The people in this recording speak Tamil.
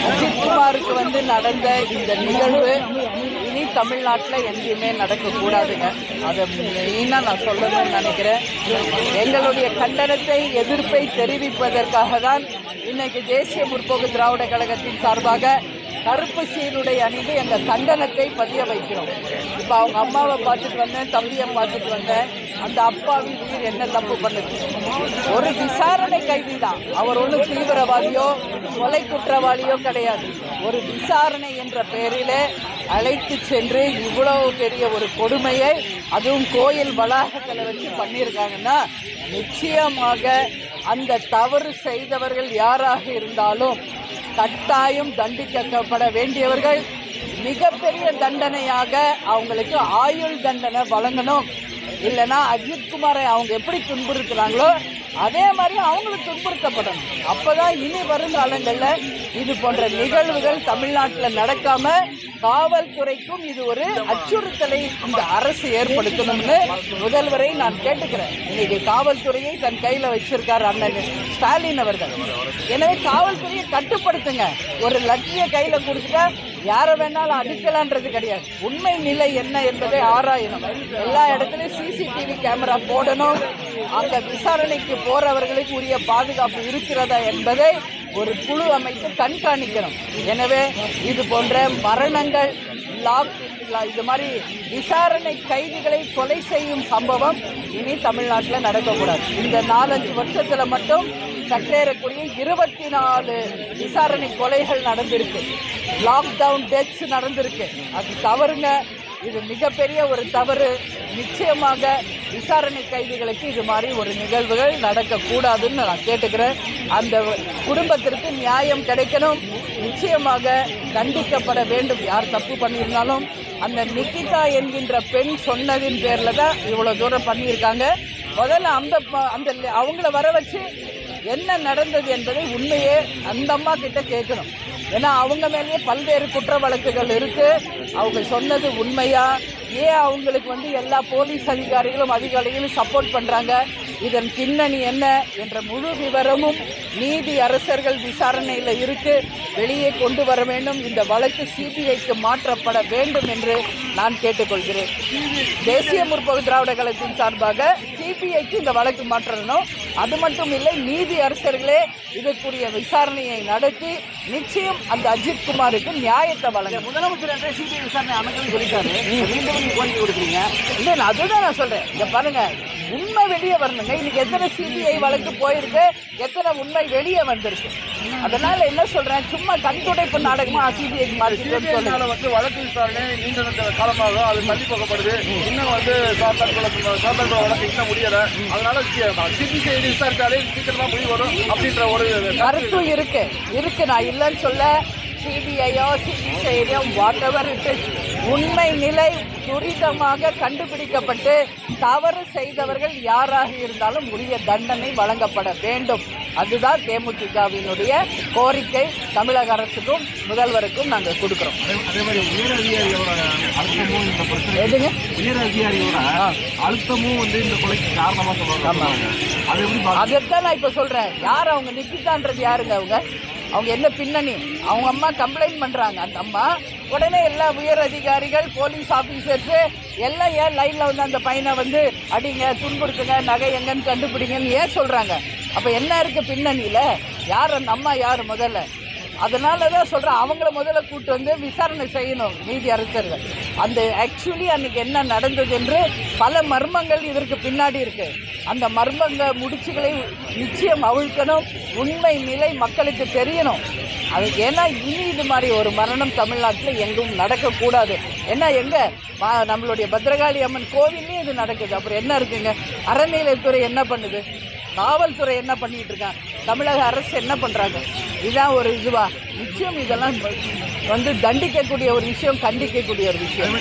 அஜித்குமாருக்கு நடந்த இந்த நிகழ்வு இனி தமிழ்நாட்டில் எங்கேயுமே நடக்கக்கூடாதுங்க. அதை மெயினாக நான் சொல்லணும்னு நினைக்கிறேன். எங்களுடைய கண்டனத்தை, எதிர்ப்பை தெரிவிப்பதற்காக தான் இன்னைக்கு தேசிய முற்போக்கு திராவிட கழகத்தின் சார்பாக கருப்பு சீருடை அணிந்து எங்கள் கண்டனத்தை பதிய வைக்கிறோம். இப்போ அவங்க அம்மாவை பார்த்துட்டு வந்தேன், தம்பியை பார்த்துட்டு வந்தேன். அந்த அப்பாவி உயிர் என்ன தப்பு பண்ணுது? ஒரு விசாரணை கைதி தான். அவர் ஒன்றும் தீவிரவாதியோ கொலை குற்றவாளியோ கிடையாது. ஒரு விசாரணை என்ற பெயரிலே அழைத்து சென்று இவ்வளவு பெரிய ஒரு கொடுமையை, அதுவும் கோயில் வளாகத்தில் வச்சு பண்ணியிருக்காங்கன்னா நிச்சயமாக அந்த தவறு செய்தவர்கள் யாராக இருந்தாலும் கட்டாயம் தண்டிக்கப்பட வேண்டியவர்கள். மிகப்பெரிய தண்டனையாக அவங்களுக்கு ஆயுள் தண்டனை வழங்கணும். இல்லைன்னா அஜித்குமாரை அவங்க எப்படி துன்புறுத்துறாங்களோ அதே மாதிரி அவங்களுக்கு துன்புறுத்தப்படணும். அப்போதான் இனி வரும் காலங்களில் இது போன்ற நிகழ்வுகள் தமிழ்நாட்டில் நடக்காம காவல்துறைக்கும் இது ஒரு அச்சுறுத்தலை இந்த அரசு ஏற்படுத்தணும்னு முதல்வரை நான் கேட்டுக்கிறேன். இன்னைக்கு காவல்துறையை தன் கையில் வச்சிருக்காரு அண்ணன் ஸ்டாலின் அவர்கள். எனவே காவல்துறையை கட்டுப்படுத்துங்க. ஒரு லட்சிய கையில் கொடுத்துட்டா யாரை வேணாலும் அடிக்கலான்றது கிடையாது. உண்மை நிலை என்ன என்பதை ஆராயணும். எல்லா இடத்துலையும் சிசிடிவி கேமரா போடணும். அங்க விசாரணைக்கு போறவர்களுக்கு உரிய பாதுகாப்பு இருக்கிறதா என்பதை ஒரு குழு அமைத்து கண்காணிக்கணும். எனவே இது போன்ற மரணங்கள், இது மாதிரி விசாரணை கைதிகளை கொலை செய்யும் சம்பவம் இனி தமிழ்நாட்டில் நடக்கக்கூடாது. இந்த 4-5 வருஷத்துல மட்டும் சற்றேறக்கூடிய 24 விசாரணை கொலைகள் நடந்திருக்கு. லாக்டவுன் டெத்ஸ் நடந்திருக்கு. அது தவறுங்க. இது மிகப்பெரிய ஒரு தவறு. நிச்சயமாக விசாரணை கைதிகளுக்கு இது மாதிரி ஒரு நிகழ்வுகள் நடக்கக்கூடாதுன்னு நான் கேட்டுக்கிறேன். அந்த குடும்பத்திற்கு நியாயம் கிடைக்கணும். நிச்சயமாக தண்டிக்கப்பட வேண்டும் யார் தப்பு பண்ணியிருந்தாலும். அந்த நிகிதா என்கின்ற பெண் சொன்னதின் பேர்ல தான் இவ்வளவு தூரம் பண்ணியிருக்காங்க. முதல்ல அந்த அவங்கள வர வச்சு என்ன நடந்தது என்பதை உண்மையே அந்த அம்மா கிட்ட கேட்கணும். ஏன்னா அவங்க மேலேயே பல்வேறு குற்ற வழக்குகள் இருக்கு. அவங்க சொன்னது உண்மையா? ஏன் அவங்களுக்கு எல்லா போலீஸ் அதிகாரிகளும் சப்போர்ட் பண்றாங்க? இதன் பின்னணி என்ன என்ற முழு விவரமும் நீதி அரசர்கள் விசாரணையில் இருக்கு. வெளியே கொண்டு வர வேண்டும். இந்த வழக்கு சிபிஐக்கு மாற்றப்பட வேண்டும் என்று நான் கேட்டுக்கொள்கிறேன். தேசிய முற்போக்கு திராவிட கழகத்தின் சார்பாக சிபிஐக்கு இந்த வழக்கு மாற்றணும். அது மட்டும் இல்லை, நீதி அரசர்களே இதற்குரிய விசாரணையை நடத்தி நிச்சயம் அந்த அஜித்குமாருக்கு நியாயத்தை வழங்க. முதலமைச்சர் சிபிஐ விசாரணை அமைக்கணும்னு சொல்லிட்டாரு. கோரிக்கை கொடுக்குறீங்க? இல்லை, அதுதான் நான் சொல்றேன். இங்க பாருங்க, உண்மை வெளியே வரணுங்க. இன்னைக்கு எத்தனை சிபிஐ வழக்கு போயிருக்கு, எத்தனை உண்மை வெளியே வந்திருக்கு. அதனால என்ன சொல்றேன், சும்மா கண்துடைப்பு நாடகமா சிபிஐ மாற்றி வழக்கு விசாரணை நீண்ட காலமாக அது தள்ளி போகப்படுது. இன்னும் சாத்தான்குளம் வழக்கு இன்னும் முடியல. அதனால சிபிஐ விசாரித்தாலே சீக்கிரமா முடிவு வரும் அப்படின்ற ஒரு கருத்து இருக்கு. நான் இல்லைன்னு சொல்ல. சிபிஐயோ சிபிசிஐடியோ வாட் எவர் இட் இஸ், உண்மை நிலை துரிதமாக கண்டுபிடிக்கப்பட்டு தவறு செய்தவர்கள் யாராக இருந்தாலும் உரிய தண்டனை வழங்கப்பட வேண்டும். அதுதான் தேமுதிகவினுடைய கோரிக்கை. தமிழக அரசுக்கும் முதல்வருக்கும் நாங்கள் கொடுக்கிறோம். அதே மாதிரி உயர் அதிகாரியோட அழுத்தமும் இந்த பிரச்சனை, எதுங்க உயர் அதிகாரியோட அழுத்தமும் இந்த கொலைக்கு காரணமாக சொல்றாங்க. அது எப்படி? அதைத்தான் நான் இப்ப சொல்றேன். யார் அவங்க? நிக்கிதான்றது யாருங்க? அவங்க என்ன பின்னணி? அவங்க அம்மா கம்ப்ளைண்ட் பண்றாங்க. அந்த அம்மா உடனே எல்லா உயர் அதிகாரிகள், போலீஸ் ஆபீசர்ஸ் எல்லாம் ஏன் லைன்ல அந்த பையனை அடிங்க, துன்புறுத்துங்க, நகை எங்கன்னு கண்டுபிடிங்கன்னு ஏன் சொல்றாங்க? அப்ப என்ன இருக்கு பின்னணியில? யார் அந்த அம்மா? யார் முதல்ல? அதனாலதான் சொல்றேன், அவங்கள முதல்ல கூட்டு விசாரணை செய்யணும் நீதி அரசர்கள். அந்த ஆக்சுவலி அன்னைக்கு என்ன நடந்தது என்று பல மர்மங்கள் இதற்கு பின்னாடி இருக்கு. அந்த மர்மங்க முடிச்சுகளை நிச்சயம் அவிழ்க்கணும். உண்மை நிலை மக்களுக்கு தெரியணும். அதுக்கு ஏன்னா இனி இது மாதிரி ஒரு மரணம் தமிழ்நாட்டில் எங்கும் நடக்கக்கூடாது. ஏன்னா நம்மளுடைய பத்ரகாளி அம்மன் கோவில்லையும் இது நடக்குது. அப்புறம் என்ன இருக்குங்க? அறநிலையத்துறை என்ன பண்ணுது? காவல்துறை என்ன பண்ணிட்டு இருக்காங்க? தமிழக அரசு என்ன பண்றாங்க? இதுதான் ஒரு இதுவா? நிச்சயம் இதெல்லாம் தண்டிக்கக்கூடிய ஒரு விஷயம், கண்டிக்கக்கூடிய ஒரு விஷயம்.